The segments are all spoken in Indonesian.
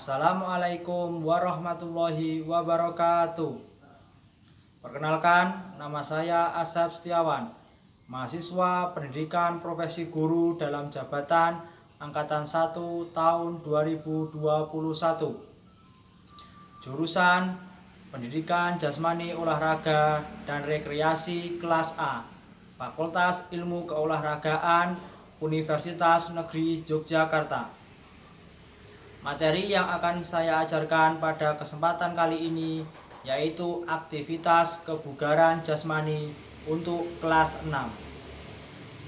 Assalamualaikum warahmatullahi wabarakatuh. Perkenalkan, nama saya Asep Setiawan, mahasiswa pendidikan profesi guru dalam jabatan Angkatan 1 tahun 2021. Jurusan Pendidikan Jasmani Olahraga dan Rekreasi kelas A, Fakultas Ilmu Keolahragaan Universitas Negeri Yogyakarta. Materi yang akan saya ajarkan pada kesempatan kali ini yaitu aktivitas kebugaran jasmani untuk kelas 6.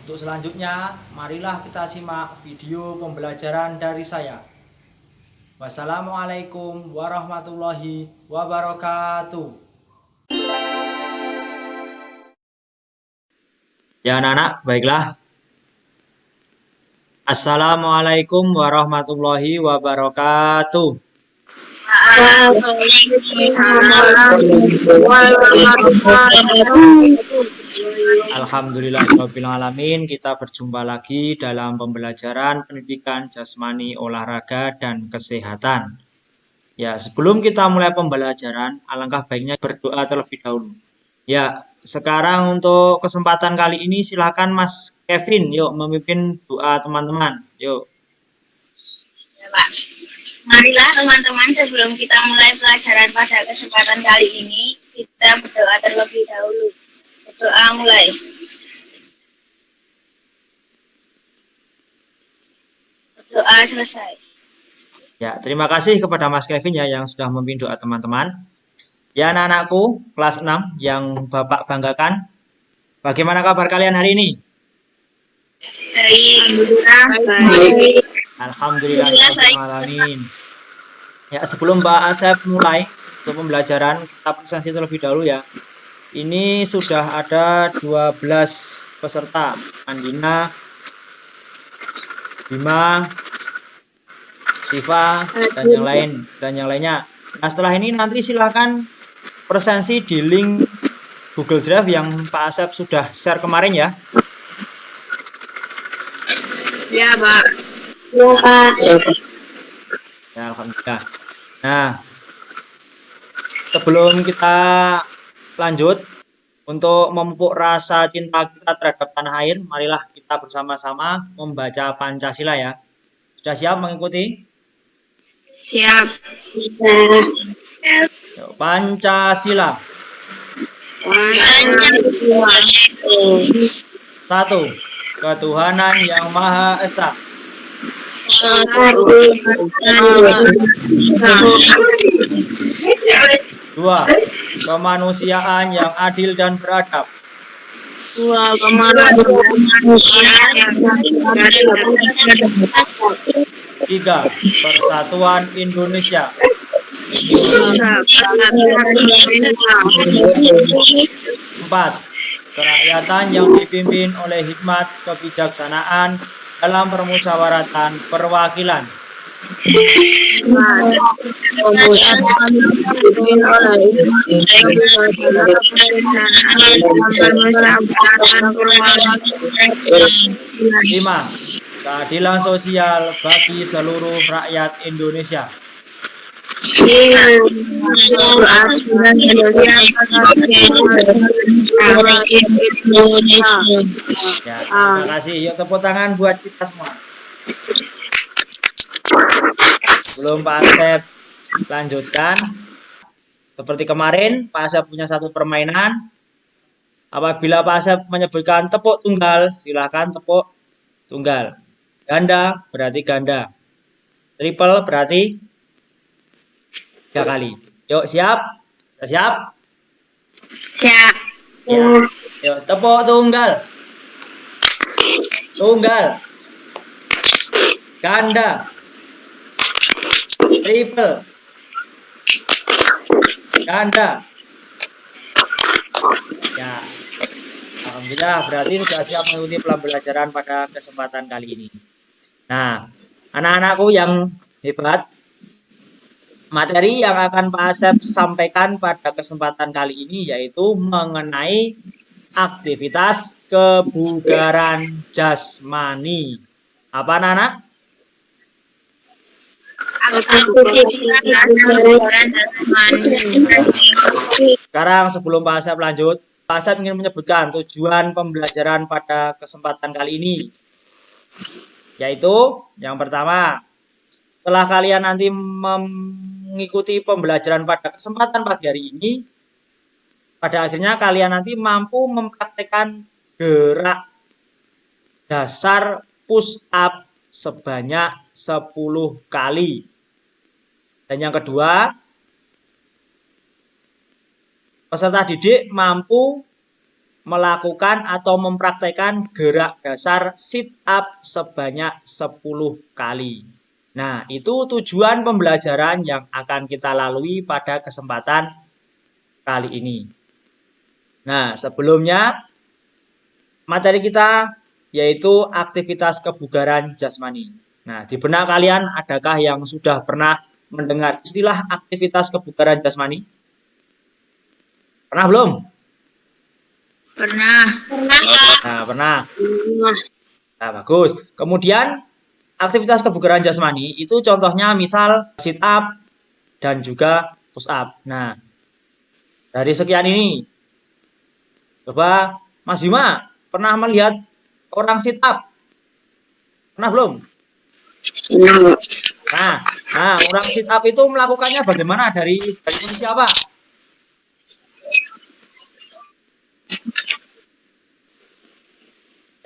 Untuk selanjutnya, marilah kita simak video pembelajaran dari saya. Wassalamualaikum warahmatullahi wabarakatuh. Ya anak-anak, baiklah. Assalamualaikum warahmatullahi wabarakatuh. Alhamdulillahirrahmanirrahim. Kita berjumpa lagi dalam pembelajaran pendidikan jasmani, olahraga, dan kesehatan. Ya, sebelum kita mulai pembelajaran, alangkah baiknya berdoa terlebih dahulu. Ya, sekarang untuk kesempatan kali ini silakan Mas Kevin, yuk memimpin doa teman-teman. Yuk. Ya, Pak. Marilah teman-teman, sebelum kita mulai pelajaran pada kesempatan kali ini, kita berdoa terlebih dahulu. Berdoa mulai. Berdoa selesai. Ya, terima kasih kepada Mas Kevin ya yang sudah memimpin doa teman-teman. Ya anak-anakku kelas 6 yang Bapak banggakan, bagaimana kabar kalian hari ini? Baik. Alhamdulillahirrahmanirrahim. Ya, sebelum Mbak Asep mulai untuk pembelajaran, kita presentasi terlebih dahulu ya. Ini sudah ada 12 peserta, Andina, Bima, Siva, dan yang lainnya. Nah, setelah ini nanti silahkan presensi di link Google Drive yang Pak Asep sudah share kemarin ya. Ya, Pak. Ya, Pak. Ya, alhamdulillah. Nah, sebelum kita lanjut untuk memupuk rasa cinta kita terhadap tanah air, marilah kita bersama-sama membaca Pancasila ya. Sudah siap mengikuti? Siap. Pancasila. 1. Ketuhanan yang Maha Esa. 2. Kemanusiaan yang adil dan beradab. 3. Persatuan Indonesia. 4. Kerakyatan yang dipimpin oleh hikmat kebijaksanaan dalam permusyawaratan perwakilan. 5. Keadilan sosial bagi seluruh rakyat Indonesia. Ya, terima kasih. Yuk tepuk tangan buat kita semua. Sebelum Pak Asep lanjutkan, seperti kemarin Pak Asep punya satu permainan. Apabila Pak Asep menyebutkan tepuk tunggal, silakan tepuk tunggal. Ganda berarti ganda. Triple berarti 3 kali. Yuk, siap? Siap? Siap. Ya. Yuk, tepuk tunggal. Tunggal. Ganda. Triple. Ganda. Ya. Alhamdulillah, berarti sudah siap mengikuti pembelajaran pada kesempatan kali ini. Nah, anak-anakku yang hebat, materi yang akan Pak Asep sampaikan pada kesempatan kali ini yaitu mengenai aktivitas kebugaran jasmani. Apa anak-anak? aktivitas kebugaran jasmani. Sekarang sebelum Pak Asep lanjut, Pak Asep ingin menyebutkan tujuan pembelajaran pada kesempatan kali ini. Yaitu yang pertama, setelah kalian nanti mengikuti pembelajaran pada kesempatan pagi hari ini, pada akhirnya kalian nanti mampu mempraktekkan gerak dasar push up sebanyak 10 kali. Dan yang kedua, peserta didik mampu melakukan atau mempraktekkan gerak dasar sit up sebanyak 10 kali. Nah, itu tujuan pembelajaran yang akan kita lalui pada kesempatan kali ini. Nah, sebelumnya materi kita yaitu aktivitas kebugaran jasmani. Nah, di benak kalian adakah yang sudah pernah mendengar istilah aktivitas kebugaran jasmani? Pernah belum? Pernah. Nah, pernah. Nah, bagus. Kemudian aktivitas kebugaran jasmani itu contohnya misal sit up dan juga push up. Nah, dari sekian ini, coba Mas Bima pernah melihat orang sit up? Pernah belum? Nah, orang sit up itu melakukannya bagaimana dari posisi apa?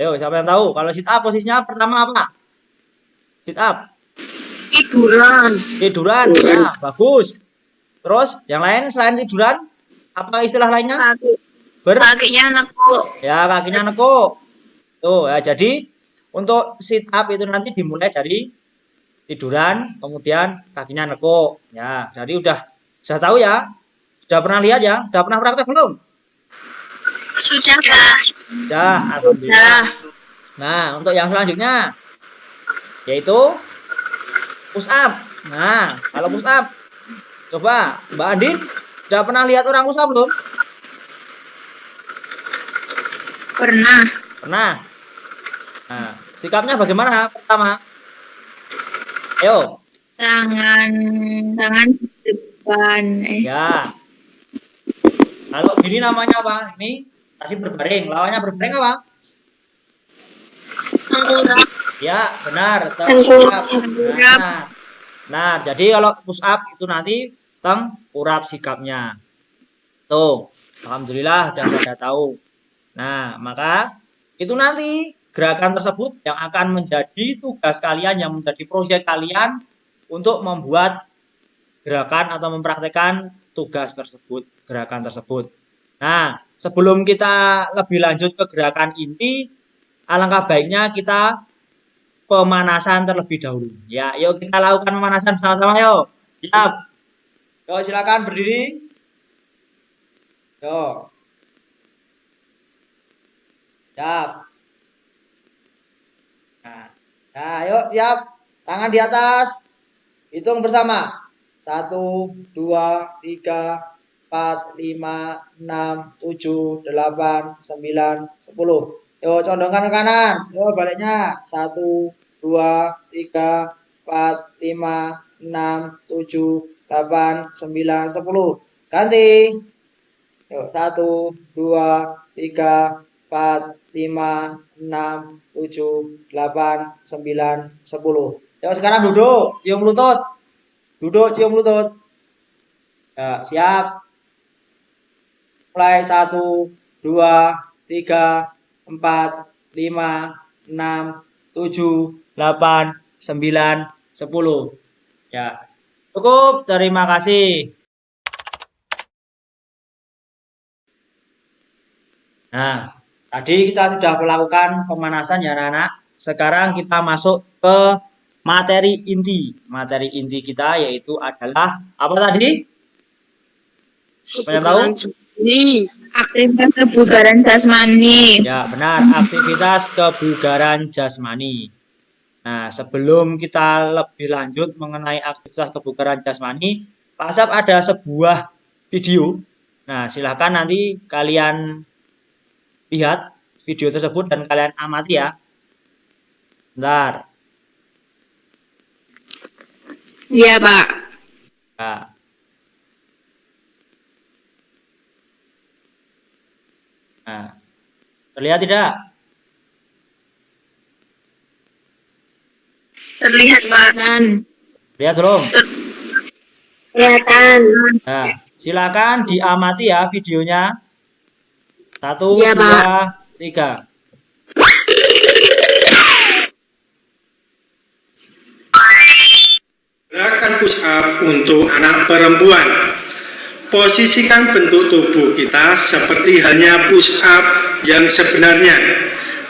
Ayo, siapa yang tahu? Kalau sit up posisinya pertama apa? Sit up. Tiduran. Nah, bagus. Terus yang lain selain tiduran, apa istilah lainnya? Kakinya nekuk. Ya, kakinya nekuk. Tuh, ya jadi untuk sit up itu nanti dimulai dari tiduran, kemudian kakinya nekuk. Ya, jadi sudah tahu ya? Sudah pernah lihat ya? Sudah pernah praktek belum? Sudah, Pak. Sudah, alhamdulillah. Nah, untuk yang selanjutnya yaitu push up. Nah, kalau push up, coba Mbak Andin, sudah pernah lihat orang push up belum? Pernah. Pernah. Nah, sikapnya bagaimana pertama? Ayo. Tangan di depan. Ya. Kalau gini namanya apa? Ini tadi berbaring. Lawannya berbaring apa? Tengkurap. Ya, benar. Tengkurap. Nah, jadi kalau push up itu nanti tengkurap sikapnya. Tuh, alhamdulillah udah pada tahu. Nah, maka itu nanti gerakan tersebut yang akan menjadi tugas kalian, yang menjadi proyek kalian untuk membuat gerakan atau mempraktekkan tugas tersebut, gerakan tersebut. Nah, sebelum kita lebih lanjut ke gerakan inti, alangkah baiknya kita pemanasan terlebih dahulu. Ya, yuk kita lakukan pemanasan sama-sama yuk. Siap? Yuk silakan berdiri. Yuk. Siap. Nah, yuk siap. Tangan di atas. Hitung bersama. 1, 2, 3, 4, 5, 6, 7, 8, 9, 10. Yuk condongkan ke kanan. Yuk baliknya. 1, 2, 3, 4, 5, 6, 7, 8, 9, 10. Ganti. Yuk 1, 2, 3, 4, 5, 6, 7, 8, 9, 10. Yuk sekarang duduk, cium lutut. Duduk, cium lutut. Ya, siap. Mulai 1, 2, 3, 4, 5, 6, 7, 8, 9, 10. Ya, cukup. Terima kasih. Nah, tadi kita sudah melakukan pemanasan ya anak-anak. Sekarang kita masuk ke materi inti. Materi inti kita yaitu adalah apa tadi? Siapa yang tahu? Aktivitas kebugaran jasmani. Ya, benar. Aktivitas kebugaran jasmani. Nah, sebelum kita lebih lanjut mengenai aktivitas kebugaran jasmani, Pak Asap ada sebuah video. Nah, silakan nanti kalian lihat video tersebut dan kalian amati ya. Bentar. Iya, Pak. Nah, nah, terlihat tidak? Terlihat, Pak. Kelihatan. Lihat belum? Kelihatan. Nah, silakan diamati ya videonya. 1, Iya, Pak. 2, 3. Gerakan push up untuk anak perempuan. Posisikan bentuk tubuh kita seperti halnya push up yang sebenarnya.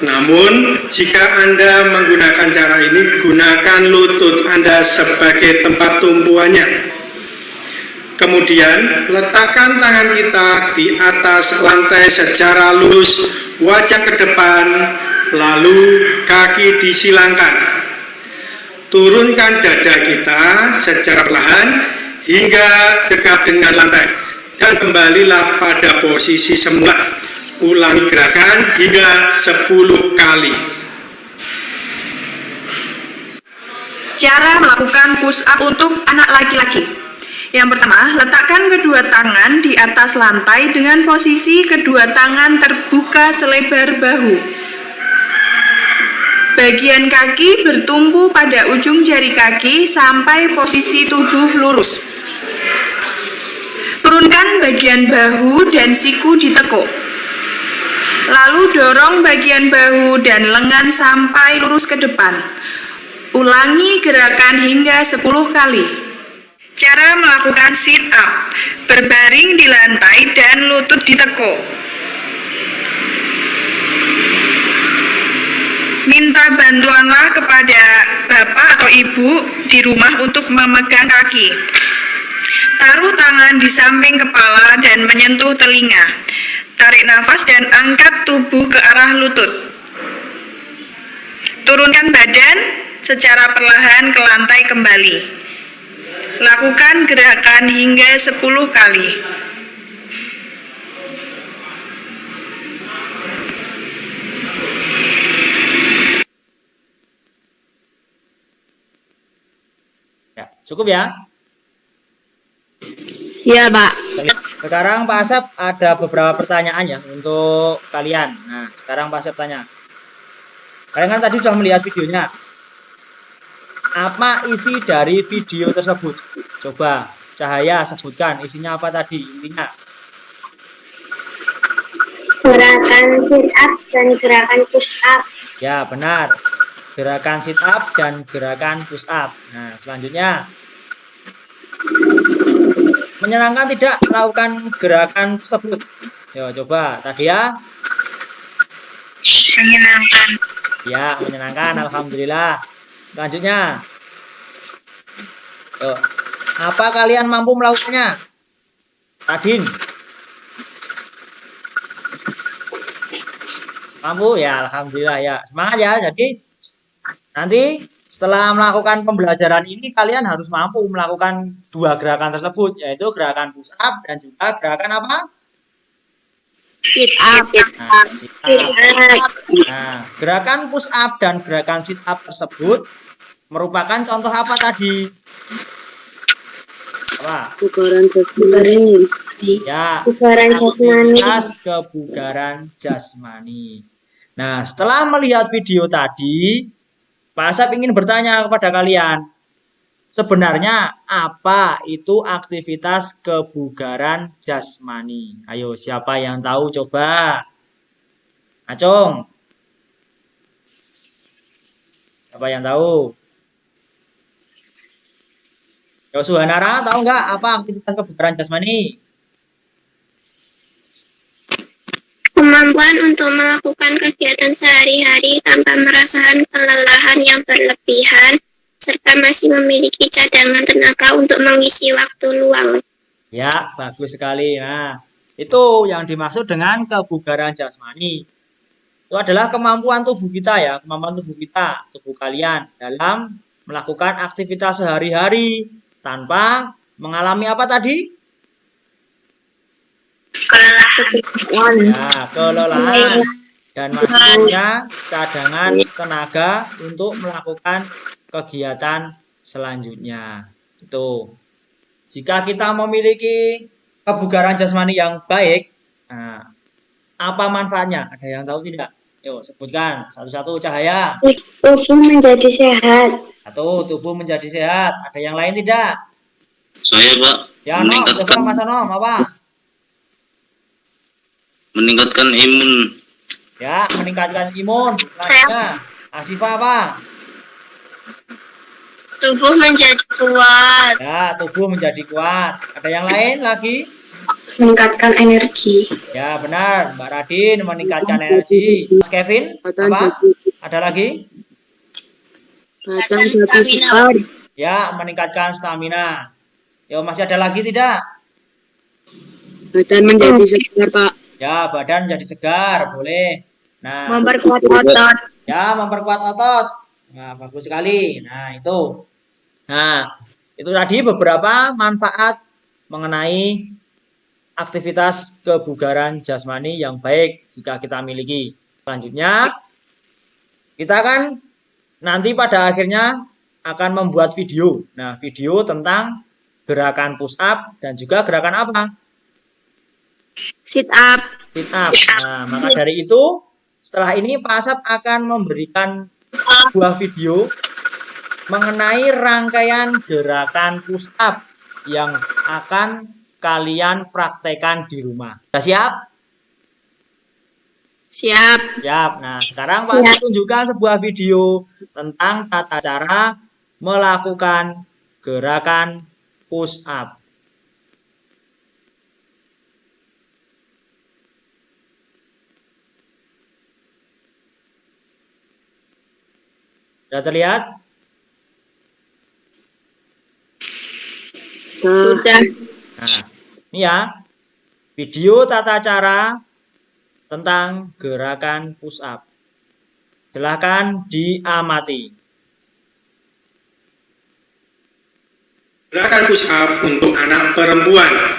Namun, jika Anda menggunakan cara ini, gunakan lutut Anda sebagai tempat tumpuannya. Kemudian, letakkan tangan kita di atas lantai secara lurus, wajah ke depan, lalu kaki disilangkan. Turunkan dada kita secara perlahan hingga dekat dengan lantai dan kembalilah pada posisi semula. Ulangi gerakan hingga 10 kali. Cara melakukan push up untuk anak laki-laki. Yang pertama, letakkan kedua tangan di atas lantai dengan posisi kedua tangan terbuka selebar bahu. Bagian kaki bertumpu pada ujung jari kaki sampai posisi tubuh lurus. Turunkan bagian bahu dan siku ditekuk. Lalu dorong bagian bahu dan lengan sampai lurus ke depan. Ulangi gerakan hingga 10 kali. Cara melakukan sit up. Berbaring di lantai dan lutut ditekuk. Minta bantuanlah kepada bapak atau ibu di rumah untuk memegang kaki. Taruh tangan di samping kepala dan menyentuh telinga. Tarik nafas dan angkat tubuh ke arah lutut. Turunkan badan secara perlahan ke lantai kembali. Lakukan gerakan hingga 10 kali. Ya, cukup ya. Iya, Pak. Sekarang Pak Asep ada beberapa pertanyaan ya untuk kalian. Nah, sekarang Pak Asep tanya. Kalian kan tadi sudah melihat videonya. Apa isi dari video tersebut? Coba Cahaya sebutkan isinya apa tadi intinya. Gerakan sit up dan gerakan push up. Ya, benar. Gerakan sit up dan gerakan push up. Nah, selanjutnya. Menyenangkan tidak melakukan gerakan tersebut? Yo, coba tadi ya. Menyenangkan. Ya, menyenangkan. Alhamdulillah. Selanjutnya. Yo, apa kalian mampu melakukannya? Radin. Mampu ya, alhamdulillah ya. Semangat ya. Jadi nanti setelah melakukan pembelajaran ini kalian harus mampu melakukan dua gerakan tersebut, yaitu gerakan push up dan juga gerakan apa? Sit up. Nah, sit up. Nah, gerakan push up dan gerakan sit up tersebut merupakan contoh apa tadi? Apa? Kebugaran. Ya, Kebugaran jasmani. aktivitas kebugaran jasmani. Nah, setelah melihat video tadi, Pak Asep ingin bertanya kepada kalian, sebenarnya apa itu aktivitas kebugaran jasmani? Ayo, siapa yang tahu coba? Acung. Siapa yang tahu? Yosuhanara tahu nggak apa aktivitas kebugaran jasmani? Kemampuan untuk melakukan kegiatan sehari-hari tanpa merasakan kelelahan yang berlebihan, serta masih memiliki cadangan tenaga untuk mengisi waktu luang. Ya, bagus sekali. Nah, itu yang dimaksud dengan kebugaran jasmani. Itu adalah kemampuan tubuh kita ya, kemampuan tubuh kita, tubuh kalian dalam melakukan aktivitas sehari-hari tanpa mengalami apa tadi? Kelelahan. Ya, kelelahan. Dan masih punya cadangan tenaga untuk melakukan kegiatan selanjutnya. Itu. Jika kita memiliki kebugaran jasmani yang baik, nah, apa manfaatnya? Ada yang tahu tidak? Yuk, sebutkan satu-satu. Cahaya. Tubuh menjadi sehat. Satu, tubuh menjadi sehat. Ada yang lain tidak? Saya, Pak, Ya, Nom, coba Mas Nom, apa? meningkatkan imun. Ya, meningkatkan imun. Selanjutnya, Asifa apa? Tubuh menjadi kuat. Ya, tubuh menjadi kuat. Ada yang lain lagi? Meningkatkan energi. Ya, benar. Mbak Radin meningkatkan energi. Mas Kevin, Badan apa? jadi Ada lagi? badan jadi segar. Ya, meningkatkan stamina. Yo, masih ada lagi tidak? Badan menjadi segar, Pak. Ya, badan jadi segar, boleh. Nah, Memperkuat otot. ya, memperkuat otot. Nah, bagus sekali. Nah, itu. Nah, itu tadi beberapa manfaat mengenai aktivitas kebugaran jasmani yang baik jika kita miliki. Selanjutnya, kita kan nanti pada akhirnya akan membuat video. Nah, video tentang gerakan push up dan juga gerakan apa? Sit up. Sit up. Nah, maka dari itu, setelah ini Pak Asap akan memberikan sebuah video mengenai rangkaian gerakan push up yang akan kalian praktekkan di rumah. Sudah siap? Siap. Siap. Nah, sekarang Pak Asap tunjukkan sebuah video tentang tata cara melakukan gerakan push up. Sudah terlihat? Sudah. Nah, ini ya, video tata cara tentang gerakan push up. Silahkan diamati. Gerakan push up untuk anak perempuan.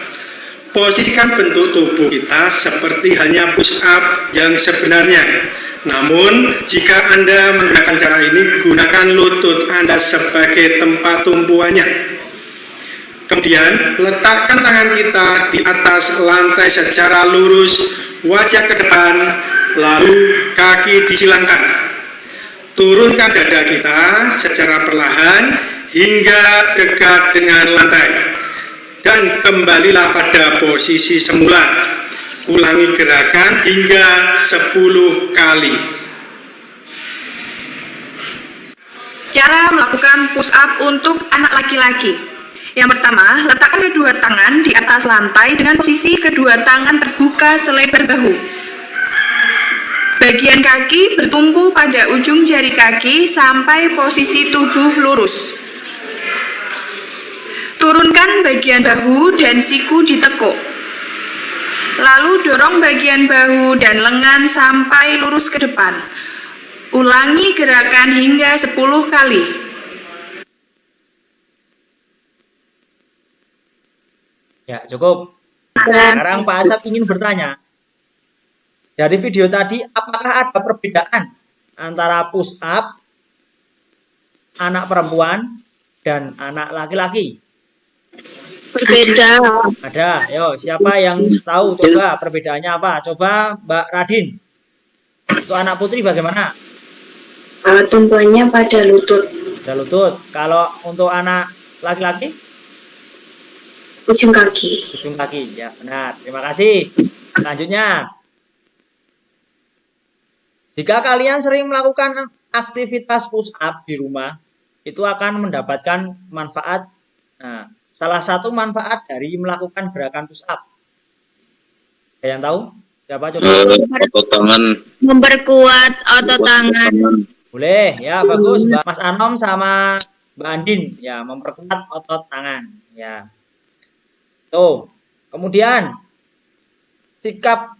Posisikan bentuk tubuh kita seperti hanya push up yang sebenarnya. Namun, jika Anda menggunakan cara ini, gunakan lutut Anda sebagai tempat tumpuannya. Kemudian, letakkan tangan kita di atas lantai secara lurus, wajah ke depan, lalu kaki disilangkan. Turunkan dada kita secara perlahan hingga dekat dengan lantai. Dan kembalilah pada posisi semula. Ulangi gerakan hingga 10 kali. Cara melakukan push up untuk anak laki-laki. Yang pertama, letakkan kedua tangan di atas lantai dengan posisi kedua tangan terbuka selebar bahu. Bagian kaki bertumpu pada ujung jari kaki sampai posisi tubuh lurus. Turunkan bagian bahu dan siku ditekuk. Lalu dorong bagian bahu dan lengan sampai lurus ke depan. Ulangi gerakan hingga 10 kali. Ya, cukup. Sekarang Pak Asap ingin bertanya. Dari video tadi, apakah ada perbedaan antara push up anak perempuan dan anak laki-laki? Berbeda. Ada. Yo, siapa yang tahu coba perbedaannya apa? Coba Mbak Radin. Untuk anak putri bagaimana? Tumpuannya pada lutut. Pada lutut. Kalau untuk anak laki-laki? Ujung kaki. Ujung kaki. Ya, benar. Terima kasih. Selanjutnya. Jika kalian sering melakukan aktivitas push up di rumah, itu akan mendapatkan manfaat. Nah, salah satu manfaat dari melakukan gerakan push up. Ada yang tahu? Siapa coba? Otot tangan. Memperkuat otot tangan. Boleh, ya bagus. Mbak Mas Anom sama Mbak Andin, ya memperkuat otot tangan. Ya. Tuh. Kemudian sikap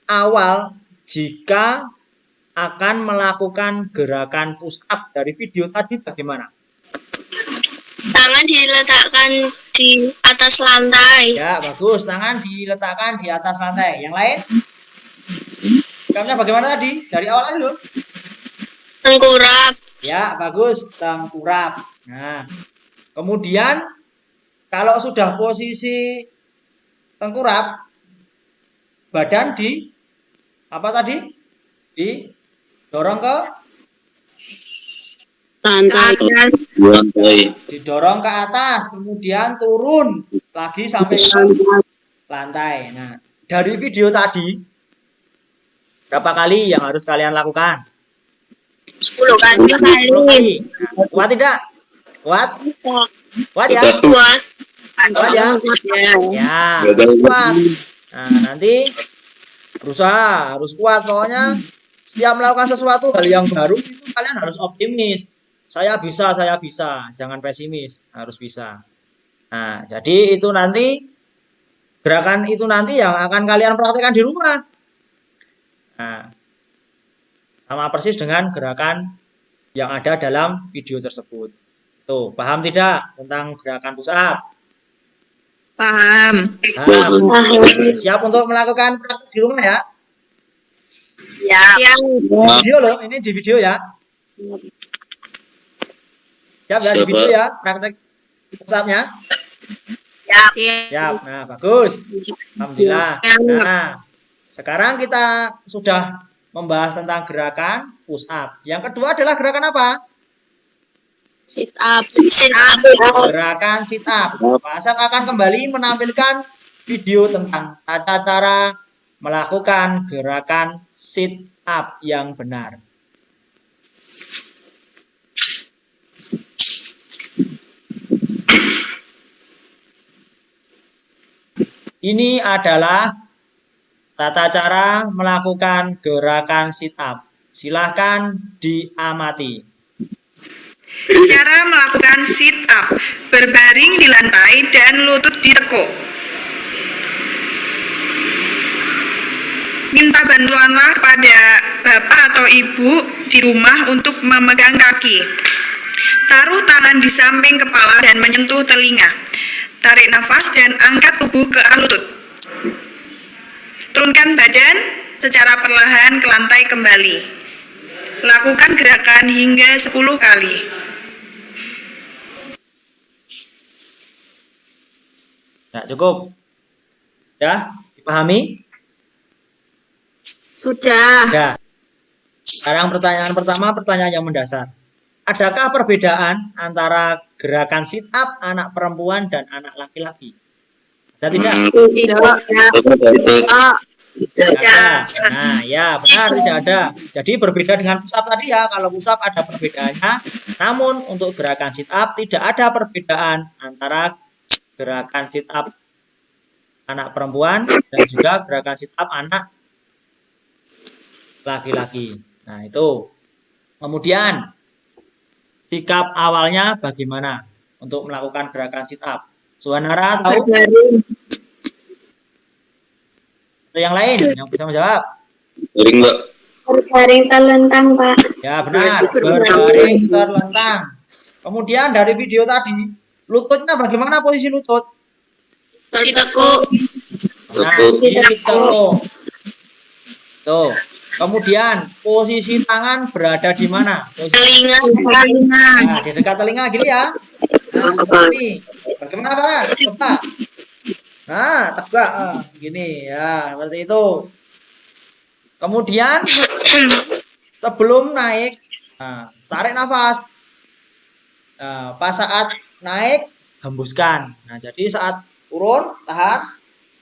awal jika akan melakukan gerakan push up dari video tadi bagaimana? Tangan diletakkan di atas lantai. Ya, bagus. Tangan diletakkan di atas lantai. Yang lain? Sikapnya bagaimana tadi? Dari awal aja dulu. Tengkurap. Ya, bagus. Tengkurap. Nah, kemudian kalau sudah posisi tengkurap, badan di apa tadi? Didorong ke lantai. didorong ke atas, kemudian turun lagi sampai ke lantai. Nah, dari video tadi berapa kali yang harus kalian lakukan? 10 kali. 10 kali. Nah, kuat tidak? Kuat? Kuat ya? Kuat. Kuat ya? Ya, kuat. Nah, nanti berusaha harus kuat. Pokoknya setiap melakukan sesuatu hal yang baru itu kalian harus optimis. Saya bisa. Jangan pesimis, harus bisa. Nah, jadi itu nanti gerakan itu nanti yang akan kalian praktekkan di rumah. Nah, sama persis dengan gerakan yang ada dalam video tersebut. Tuh, paham tidak tentang gerakan push up? Paham. Paham. Siap untuk melakukan praktek di rumah ya? Ya. Video loh, ini di video ya. Siap ya di video ya, praktek push up-nya? Siap. Nah, bagus. Alhamdulillah. Nah, sekarang kita sudah membahas tentang gerakan push up. Yang kedua adalah gerakan apa? Sit up. Gerakan sit up. Pak Asep akan kembali menampilkan video tentang tata cara melakukan gerakan sit up yang benar. Ini adalah tata cara melakukan gerakan sit up. Silahkan diamati. Cara melakukan sit up, berbaring di lantai dan lutut ditekuk. Minta bantuanlah kepada bapak atau ibu di rumah untuk memegang kaki. Taruh tangan di samping kepala dan menyentuh telinga. Tarik nafas dan angkat tubuh ke arah lutut. Turunkan badan secara perlahan ke lantai kembali. Lakukan gerakan hingga 10 kali. Nah, cukup. Ya, dipahami? Sudah. Ya. Sekarang pertanyaan pertama, pertanyaan yang mendasar. Adakah perbedaan antara gerakan sit up anak perempuan dan anak laki-laki? Ada tidak? Tidak ada. Nah, ya benar tidak ada. Jadi berbeda dengan push up tadi ya. Kalau push up ada perbedaannya. Namun untuk gerakan sit up tidak ada perbedaan antara gerakan sit up anak perempuan dan juga gerakan sit up anak laki-laki. Nah, itu. Kemudian sikap awalnya bagaimana untuk melakukan gerakan sit up? Suhanara tahu? Atau yang lain yang bisa menjawab? Baring, Mbak. Berbaring terlentang, Pak. Ya benar, berbaring terlentang. Kemudian dari video tadi, lututnya bagaimana posisi lutut? Ditekuk. Nah, ditekuk. Tuh. Kemudian posisi tangan berada di mana? Telinga. Nah, di dekat telinga gini ya. Nah, seperti ini. Bagaimana Pak? Coba. Nah, tegak gini ya, seperti itu. Kemudian sebelum naik, tarik nafas. Pas saat naik, hembuskan. Nah, jadi saat turun, tahan,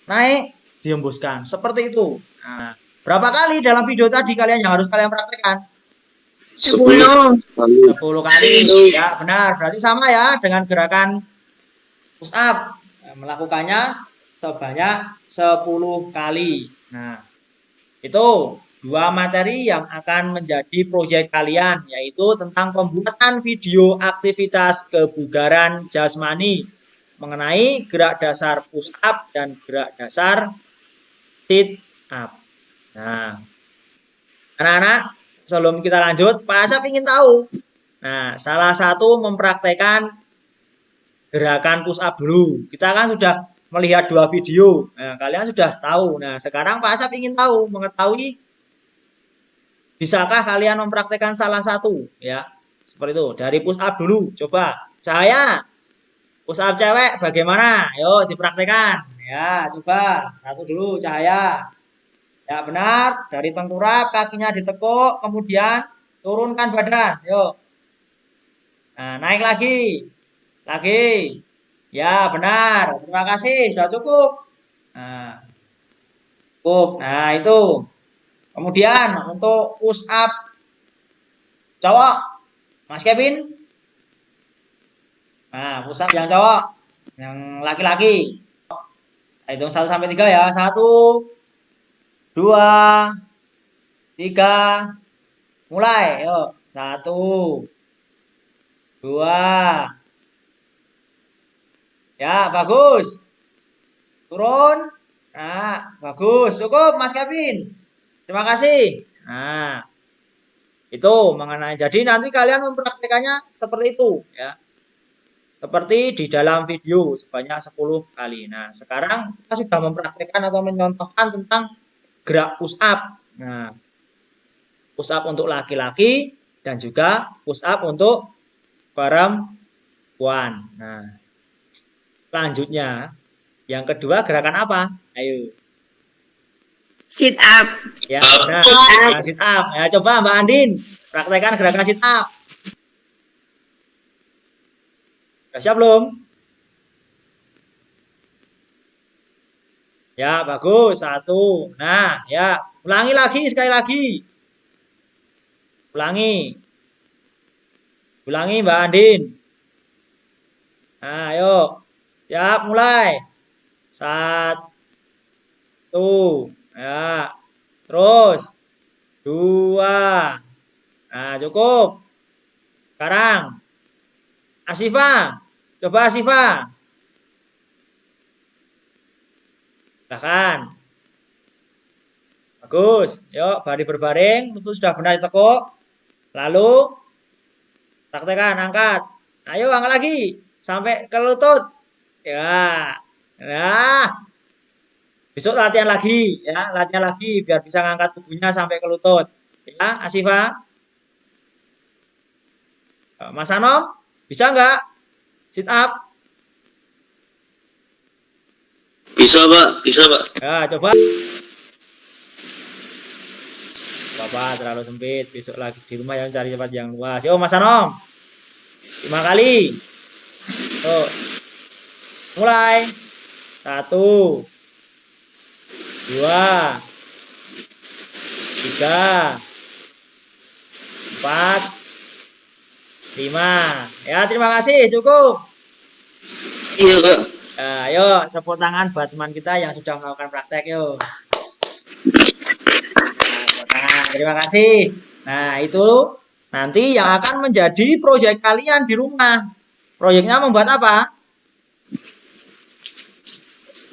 naik, dihembuskan. Seperti itu. Nah, berapa kali dalam video tadi kalian yang harus kalian praktekkan? 10. 10 kali. Ya, benar. Berarti sama ya dengan gerakan push up. Melakukannya sebanyak 10 kali. Nah, itu dua materi yang akan menjadi proyek kalian, yaitu tentang pembuatan video aktivitas kebugaran jasmani mengenai gerak dasar push up dan gerak dasar sit up. Nah, anak-anak, sebelum kita lanjut, Pak Asep ingin tahu. Nah, salah satu mempraktekkan gerakan push up dulu. Kita kan sudah melihat dua video. Nah, kalian sudah tahu. Nah, sekarang Pak Asep ingin tahu, mengetahui bisakah kalian mempraktekkan salah satu, ya. Seperti itu. Dari push up dulu. Coba. Cahaya. Push up cewek bagaimana? Yuk dipraktekan. Ya, coba. Satu dulu Cahaya. Ya, benar. Dari tengkurap, kakinya ditekuk, kemudian turunkan badan. Yuk. Nah, naik lagi. Lagi. Ya, benar. Terima kasih. Sudah cukup. Nah, cukup. Nah, itu. Kemudian untuk push up cowok, Mas Kevin. Nah, push up yang cowok, yang laki-laki. Hitung 1 sampai 3 ya. 1, 2, 3. Mulai. Yuk. 1, 2. Ya, bagus. Turun. Nah, bagus. Cukup, Mas Kevin. Terima kasih. Nah, itu mengenai. Jadi nanti kalian mempraktekannya seperti itu ya. Seperti di dalam video sebanyak 10 kali. Nah, sekarang kita sudah mempraktekkan atau menyontohkan tentang gerak push up. Nah, push up untuk laki-laki dan juga push up untuk perempuan. Nah, selanjutnya yang kedua gerakan apa? Ayo. Sit up. Ya, nah, gerakan sit up. Ya, coba Mbak Andin praktekkan gerakan sit up. Sudah siap belum? Ya, bagus. 1. Nah, ya, ulangi lagi sekali lagi. Ulangi. Ulangi Mbak Andin. Nah, ayo. Siap, mulai. 1. Ya. Terus. 2. Nah, cukup. Sekarang. Asifa. Coba Asifa. Silahkan. Bagus. Yuk, baris berbaring. Lutut sudah benar ditekuk. Lalu, praktekan, angkat. Ayo, angkat lagi. Sampai ke lutut. Ya. Nah. Besok latihan lagi. Ya, latihan lagi. Biar bisa ngangkat tubuhnya sampai ke lutut. Ya, Asifa. Mas Anom, bisa nggak? Sit up. Bisa, Pak. Bisa, Pak. Ya, coba. Bapak terlalu sempit. Besok lagi di rumah yang cari tempat yang luas. Yo, Mas Anom. 5 kali. Tuh. Mulai. 1, 2, 3, 4, 5. Ya, terima kasih. Cukup. Iya, Pak. Nah, yuk, tepuk tangan buat teman kita yang sudah melakukan praktek. Yuk. Tepuk tangan. Terima kasih. Nah, itu nanti yang akan menjadi proyek kalian di rumah. Proyeknya membuat apa?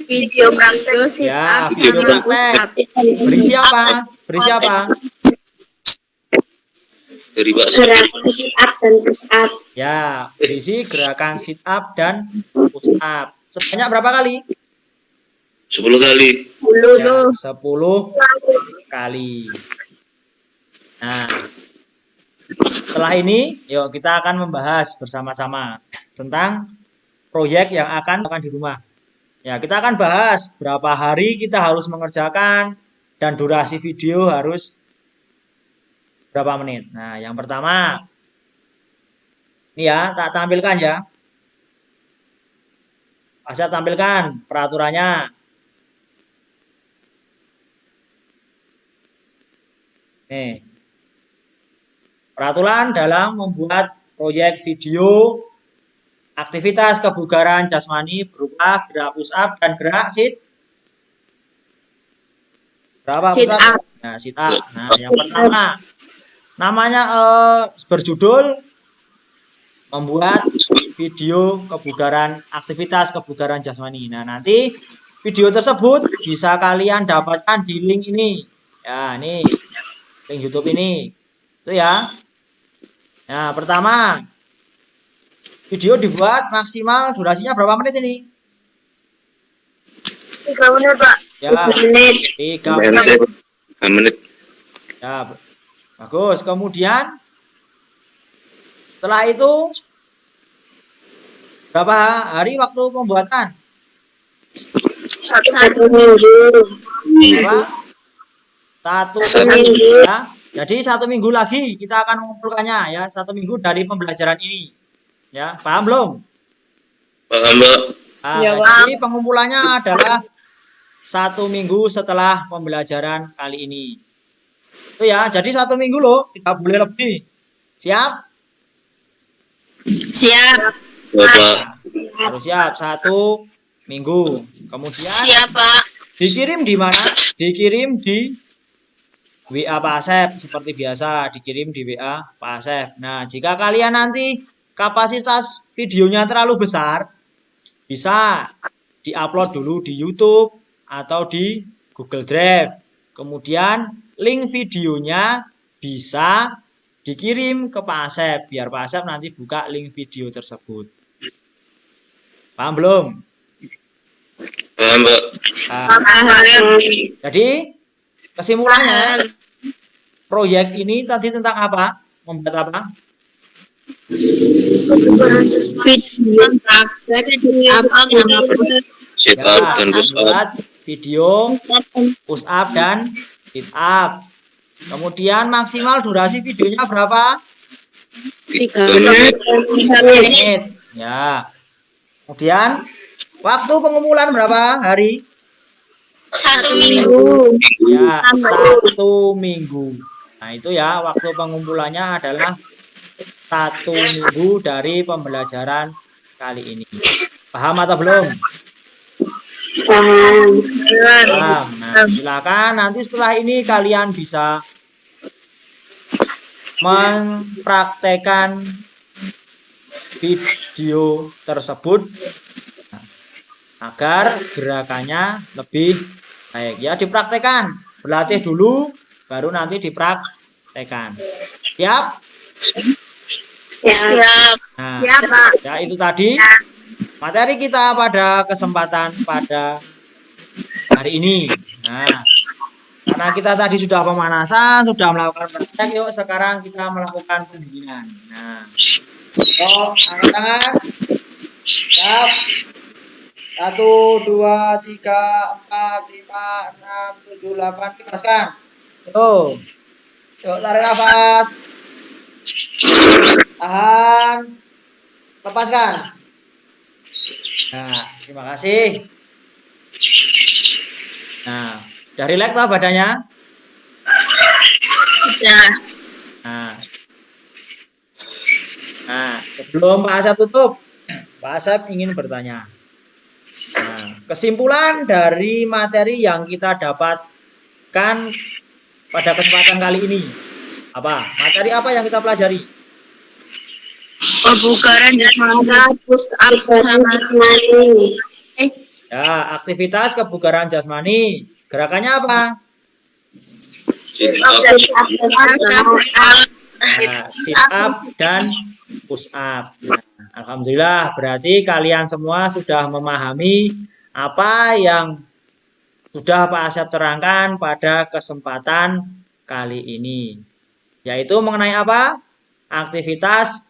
Video praktek sit Ya, up video sama push praktek. up. Berisi apa? Berisi apa? Dari Pak. Gerakan sit up dan push up. Ya, berisi gerakan sit up dan push up. Sebanyak berapa kali? 10 kali. Dulu Ya, tuh. 10 kali. Nah, setelah ini, yuk kita akan membahas bersama-sama tentang proyek yang akan di rumah. Ya, kita akan bahas berapa hari kita harus mengerjakan dan durasi video harus berapa menit. Nah, yang pertama, ini ya, tak tampilkan ya. Saya tampilkan peraturannya. Nih. Peraturan dalam membuat proyek video aktivitas kebugaran jasmani berupa gerak push up dan gerak sit. Berapa Sit push up? up. Nah, sit up. Nah, yang pertama namanya berjudul membuat video kebugaran aktivitas kebugaran jasmani. Nah, nanti video tersebut bisa kalian dapatkan di link ini. Ya, ini link YouTube ini. Itu ya. Nah, pertama video dibuat maksimal durasinya berapa menit ini? 3 menit, Pak. Ya, 3 menit. 3 menit. 5 menit. Ya, bagus. Kemudian setelah itu Berapa hari waktu pembuatan? Satu minggu. Berapa? Satu Satu minggu. minggu. Ya. Jadi 1 minggu lagi kita akan mengumpulkannya ya. 1 minggu dari pembelajaran ini. Ya, paham belum? Paham, Pak. Nah, Ya, jadi pengumpulannya adalah 1 minggu setelah pembelajaran kali ini. Itu ya, jadi 1 minggu loh, tidak boleh lebih. Siap? Siap. Ya, Pak. Harus siap 1 minggu. Kemudian Siap, Pak. dikirim di mana? Dikirim di WA Pak Asep seperti biasa, dikirim di WA Pak Asep. Nah, jika kalian nanti kapasitas videonya terlalu besar, bisa diupload dulu di YouTube atau di Google Drive. Kemudian link videonya bisa dikirim ke Pak Asep biar Pak Asep nanti buka link video tersebut. Paham belum? Paham, Pak. Nah, jadi kesimpulannya proyek ini tadi tentang apa? Membuat apa? Video praktek apa sama Sit Ya, up dan push up. membuat video push up dan sit up. Kemudian maksimal durasi videonya berapa? 3 menit. 3 menit. Ya. Kemudian waktu pengumpulan berapa hari? 1 minggu. Ya, 1 minggu. Nah, itu ya waktu pengumpulannya adalah 1 minggu dari pembelajaran kali ini. Paham atau belum? Paham. Nah, silakan nanti setelah ini kalian bisa mempraktekkan video tersebut agar gerakannya lebih baik. Ya, dipraktekkan. Berlatih dulu, baru nanti dipraktekkan. Siap? Siap. Nah, Siap, Pak. ya itu tadi materi kita pada kesempatan pada hari ini. Nah, karena kita tadi sudah pemanasan, sudah melakukan praktek, yuk sekarang kita melakukan pendinginan. Nah, yuk, angkat tangan. Siap. 1, 2, 3, 4, 5, 6, 7, 8. Kipaskan. Yuk. Yuk, tarik nafas. Tahan. Lepaskan. Nah, terima kasih. Nah, udah rileks lah badannya? Ya. Nah, sebelum Pak Asep tutup, Pak Asep ingin bertanya. Nah, kesimpulan dari materi yang kita dapatkan pada kesempatan kali ini apa? Materi apa yang kita pelajari? Pembugaran jasmani, push up sama Ya, aktivitas kebugaran jasmani. Gerakannya apa? Sit up. Nah, sit up dan push up. Nah, alhamdulillah, berarti kalian semua sudah memahami apa yang sudah Pak Asep terangkan pada kesempatan kali ini. Yaitu mengenai apa? Aktivitas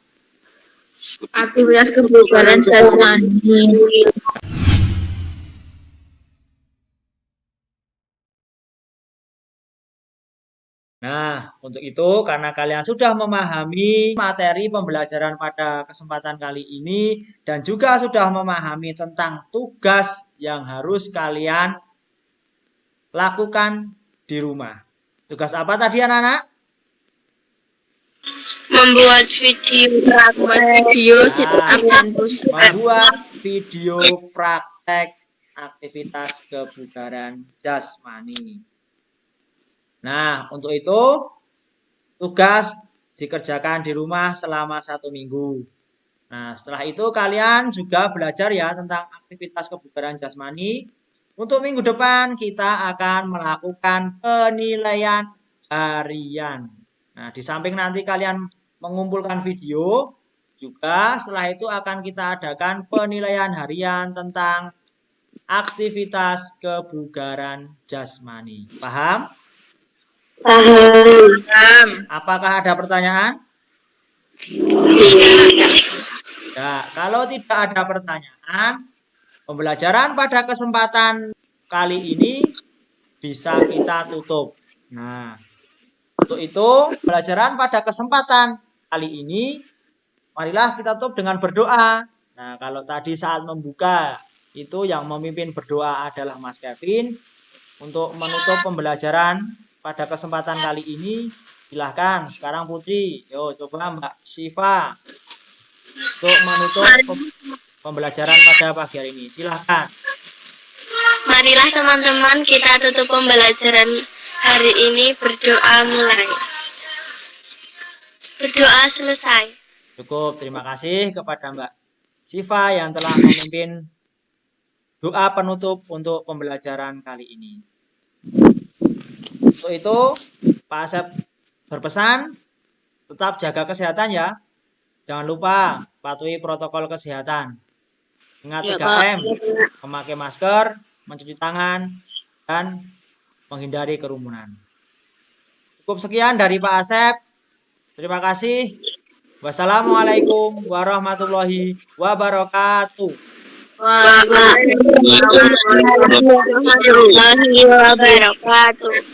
kebugaran jasmani. Nah, untuk itu karena kalian sudah memahami materi pembelajaran pada kesempatan kali ini dan juga sudah memahami tentang tugas yang harus kalian lakukan di rumah. Tugas apa tadi anak-anak? Membuat video sit up dan push up. Membuat video praktek aktivitas kebugaran jasmani. Nah, untuk itu tugas dikerjakan di rumah selama 1 minggu. Nah, setelah itu kalian juga belajar ya tentang aktivitas kebugaran jasmani. Untuk minggu depan kita akan melakukan penilaian harian. Nah, di samping nanti kalian mengumpulkan video, juga setelah itu akan kita adakan penilaian harian tentang aktivitas kebugaran jasmani. Paham? Paham. Apakah ada pertanyaan? Ya, kalau tidak ada pertanyaan, pembelajaran pada kesempatan kali ini bisa kita tutup. Nah, untuk itu, pembelajaran pada kesempatan kali ini, marilah kita tutup dengan berdoa. Nah, kalau tadi saat membuka, itu yang memimpin berdoa adalah Mas Kevin. Untuk menutup pembelajaran pada kesempatan kali ini, silahkan. Sekarang Putri, yo coba Mbak Syifa. Untuk menutup pembelajaran pada pagi hari ini, silahkan. Marilah teman-teman kita tutup pembelajaran hari ini berdoa mulai. Berdoa selesai. Cukup, terima kasih kepada Mbak Syifa yang telah memimpin doa penutup untuk pembelajaran kali ini. Untuk itu, Pak Asep berpesan, tetap jaga kesehatan ya. Jangan lupa patuhi protokol kesehatan. Ingat 3M, memakai masker, mencuci tangan, dan menghindari kerumunan. Cukup sekian dari Pak Asep. Terima kasih. Wassalamualaikum warahmatullahi wabarakatuh. Waalaikumsalam warahmatullahi wabarakatuh.